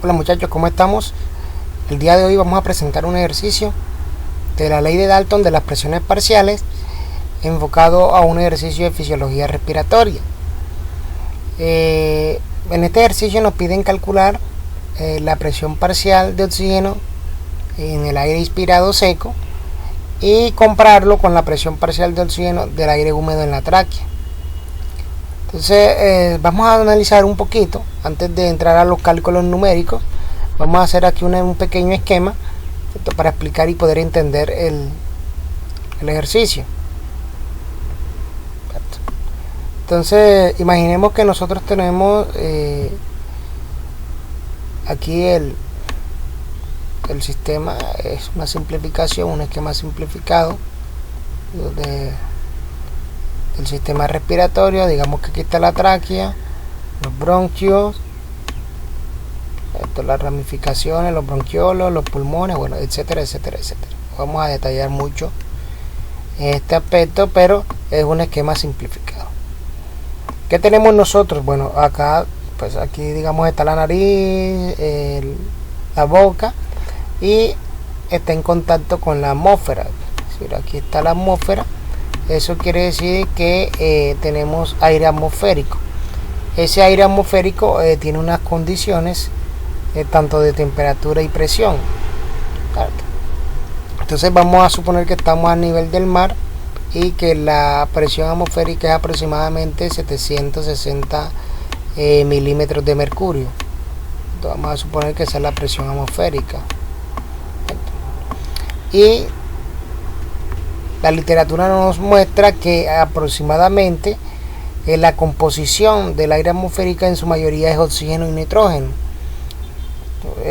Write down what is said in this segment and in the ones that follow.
Hola muchachos, ¿cómo estamos? El día de hoy vamos a presentar un ejercicio de la ley de Dalton de las presiones parciales enfocado a un ejercicio de fisiología respiratoria. En este ejercicio nos piden calcular la presión parcial de oxígeno en el aire inspirado seco y compararlo con la presión parcial de oxígeno del aire húmedo en la tráquea. Entonces vamos a analizar un poquito antes de entrar a los cálculos numéricos. Vamos a hacer aquí un pequeño esquema para explicar y poder entender el ejercicio. Entonces imaginemos que nosotros tenemos aquí el sistema. Es una simplificación, un esquema simplificado del sistema respiratorio. Digamos que aquí está la tráquea, los bronquios, las ramificaciones, los bronquiolos, los pulmones, bueno, etcétera, etcétera, etcétera. Vamos a detallar mucho en este aspecto, pero es un esquema simplificado. ¿Qué tenemos nosotros? Bueno, acá, pues aquí digamos está la nariz, la boca, y está en contacto con la atmósfera. Es decir, aquí está la atmósfera. Eso quiere decir que tenemos aire atmosférico. Ese aire atmosférico tiene unas condiciones tanto de temperatura y presión. Entonces vamos a suponer que estamos a nivel del mar y que la presión atmosférica es aproximadamente 760 milímetros de mercurio. Entonces vamos a suponer que esa es la presión atmosférica. Y la literatura nos muestra que aproximadamente la composición del aire atmosférico en su mayoría es oxígeno y nitrógeno.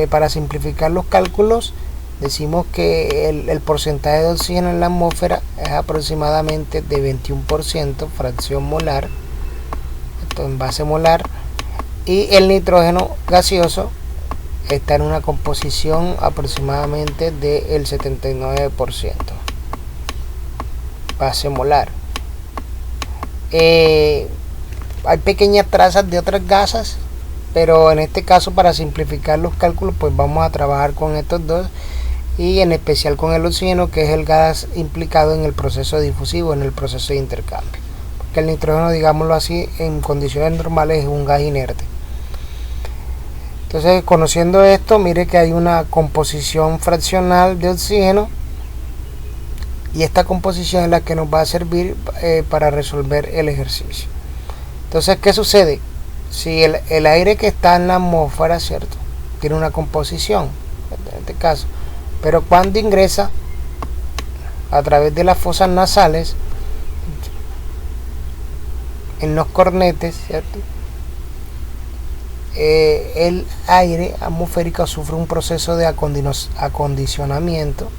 Para simplificar los cálculos, decimos que el porcentaje de oxígeno en la atmósfera es aproximadamente de 21%, fracción molar, esto en base molar, y el nitrógeno gaseoso está en una composición aproximadamente del 79%, base molar. Hay pequeñas trazas de otras gases, pero en este caso, para simplificar los cálculos, pues vamos a trabajar con estos dos, y en especial con el oxígeno, que es el gas implicado en el proceso difusivo, en el proceso de intercambio, porque el nitrógeno, digámoslo así, en condiciones normales es un gas inerte. Entonces, conociendo esto, mire que hay una composición fraccional de oxígeno, y esta composición es la que nos va a servir para resolver el ejercicio. Entonces, ¿qué sucede? Si el aire que está en la atmósfera, ¿cierto?, tiene una composición, en este caso, pero cuando ingresa a través de las fosas nasales, en los cornetes, ¿cierto?, el aire atmosférico sufre un proceso de acondicionamiento,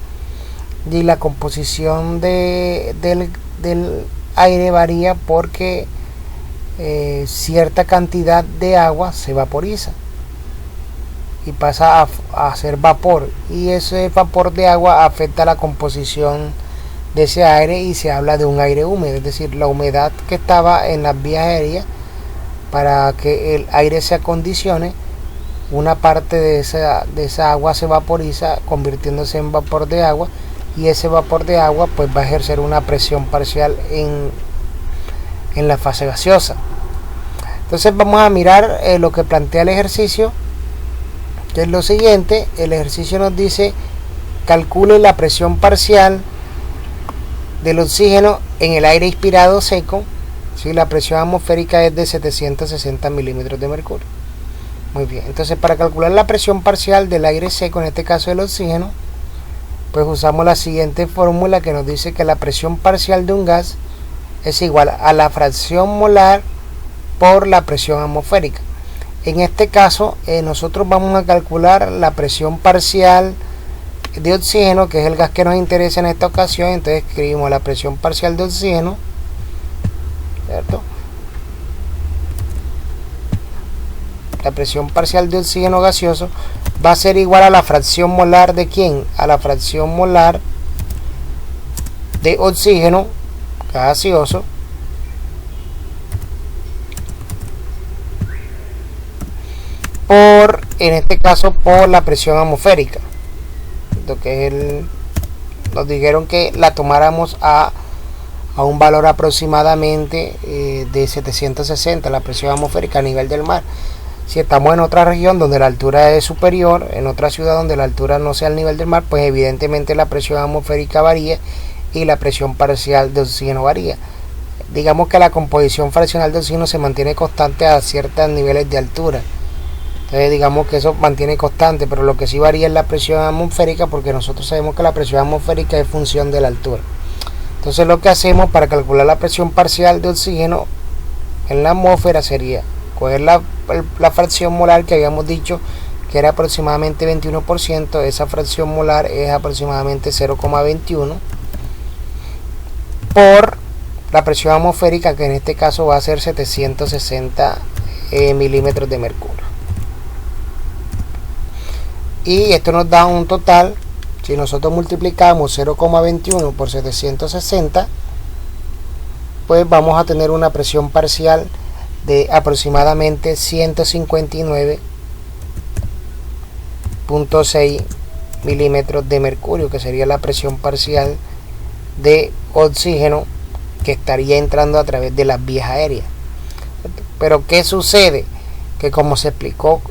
y la composición del aire varía porque cierta cantidad de agua se vaporiza y pasa a ser vapor, y ese vapor de agua afecta la composición de ese aire y se habla de un aire húmedo. Es decir, la humedad que estaba en las vías aéreas, para que el aire se acondicione, una parte de esa agua se vaporiza convirtiéndose en vapor de agua, y ese vapor de agua pues va a ejercer una presión parcial en la fase gaseosa. Entonces vamos a mirar lo que plantea el ejercicio, que es lo siguiente. El ejercicio nos dice: calcule la presión parcial del oxígeno en el aire inspirado seco. ¿Sí? La presión atmosférica es de 760 milímetros de mercurio. Muy bien, entonces para calcular la presión parcial del aire seco, en este caso el oxígeno, pues usamos la siguiente fórmula, que nos dice que la presión parcial de un gas es igual a la fracción molar por la presión atmosférica. En este caso nosotros vamos a calcular la presión parcial de oxígeno, que es el gas que nos interesa en esta ocasión. Entonces escribimos la presión parcial de oxígeno, ¿cierto? La presión parcial de oxígeno gaseoso va a ser igual a la fracción molar de ¿quién? A la fracción molar de oxígeno gaseoso en este caso, por la presión atmosférica, lo que es nos dijeron que la tomáramos a un valor aproximadamente de 760, la presión atmosférica a nivel del mar. Si estamos en otra región donde la altura es superior, en otra ciudad donde la altura no sea al nivel del mar, pues evidentemente la presión atmosférica varía y la presión parcial de oxígeno varía. Digamos que la composición fraccional de oxígeno se mantiene constante a ciertos niveles de altura. Entonces digamos que eso mantiene constante, pero lo que sí varía es la presión atmosférica, porque nosotros sabemos que la presión atmosférica es función de la altura. Entonces lo que hacemos para calcular la presión parcial de oxígeno en la atmósfera sería coger la fracción molar que habíamos dicho que era aproximadamente 21%, esa fracción molar es aproximadamente 0,21 por la presión atmosférica, que en este caso va a ser 760 milímetros de mercurio. Y esto nos da un total, si nosotros multiplicamos 0,21 por 760, pues vamos a tener una presión parcial de aproximadamente 159.6 milímetros de mercurio, que sería la presión parcial de oxígeno que estaría entrando a través de las vías aéreas. Pero ¿qué sucede? Que como se explicó,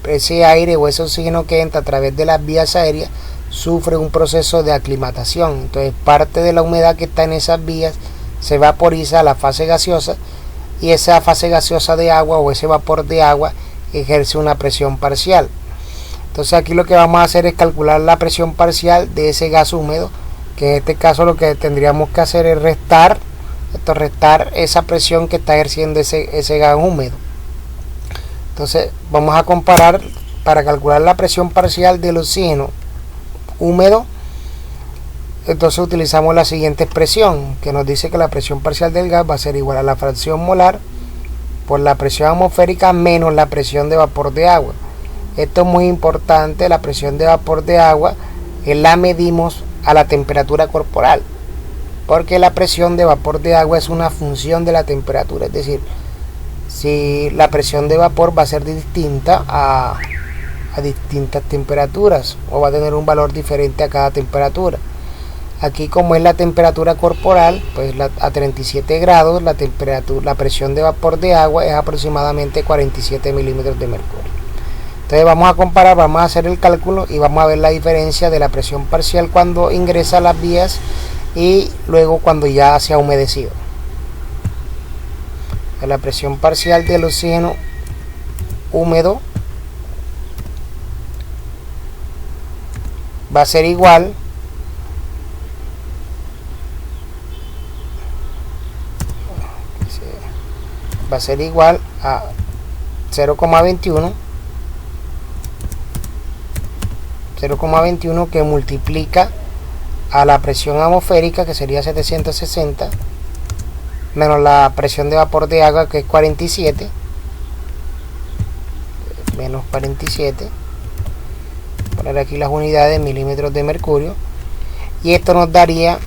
ese aire o ese oxígeno que entra a través de las vías aéreas sufre un proceso de aclimatación. Entonces parte de la humedad que está en esas vías se vaporiza a la fase gaseosa, y esa fase gaseosa de agua o ese vapor de agua ejerce una presión parcial. Entonces aquí lo que vamos a hacer es calcular la presión parcial de ese gas húmedo, que en este caso lo que tendríamos que hacer es restar esa presión que está ejerciendo ese gas húmedo. Entonces vamos a comparar, para calcular la presión parcial del oxígeno húmedo, entonces utilizamos la siguiente expresión, que nos dice que la presión parcial del gas va a ser igual a la fracción molar por la presión atmosférica menos la presión de vapor de agua. Esto es muy importante, la presión de vapor de agua la medimos a la temperatura corporal, porque la presión de vapor de agua es una función de la temperatura, es decir, si la presión de vapor va a ser distinta a distintas temperaturas, o va a tener un valor diferente a cada temperatura. Aquí, como es la temperatura corporal, pues a 37 grados la presión de vapor de agua es aproximadamente 47 milímetros de mercurio. Entonces vamos a comparar, vamos a hacer el cálculo y vamos a ver la diferencia de la presión parcial cuando ingresa a las vías y luego cuando ya se ha humedecido. La presión parcial del oxígeno húmedo va a ser igual a 0,21 que multiplica a la presión atmosférica, que sería 760, menos la presión de vapor de agua, que es 47, menos 47, poner aquí las unidades, milímetros de mercurio, y esto nos daría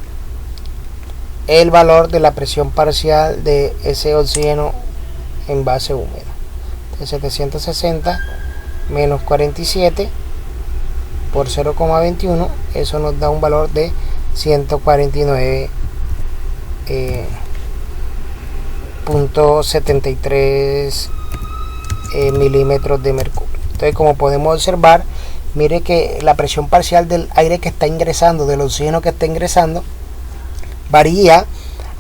el valor de la presión parcial de ese oxígeno en base húmeda. Entonces 760 menos 47 por 0,21, eso nos da un valor de 149.73 milímetros de mercurio. Entonces, como podemos observar, mire que la presión parcial del aire que está ingresando, del oxígeno que está ingresando, varía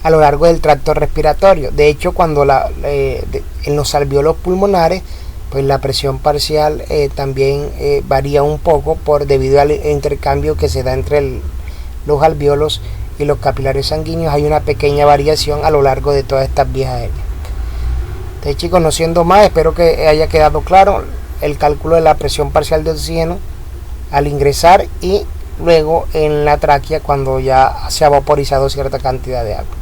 a lo largo del tracto respiratorio. De hecho, cuando en los alvéolos pulmonares, pues la presión parcial también varía un poco debido al intercambio que se da entre los alvéolos y los capilares sanguíneos. Hay una pequeña variación a lo largo de todas estas vías aéreas. Entonces, chicos, no siendo más, espero que haya quedado claro el cálculo de la presión parcial de oxígeno al ingresar y luego en la tráquea cuando ya se ha vaporizado cierta cantidad de agua.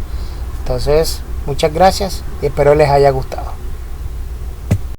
Entonces, muchas gracias y espero les haya gustado.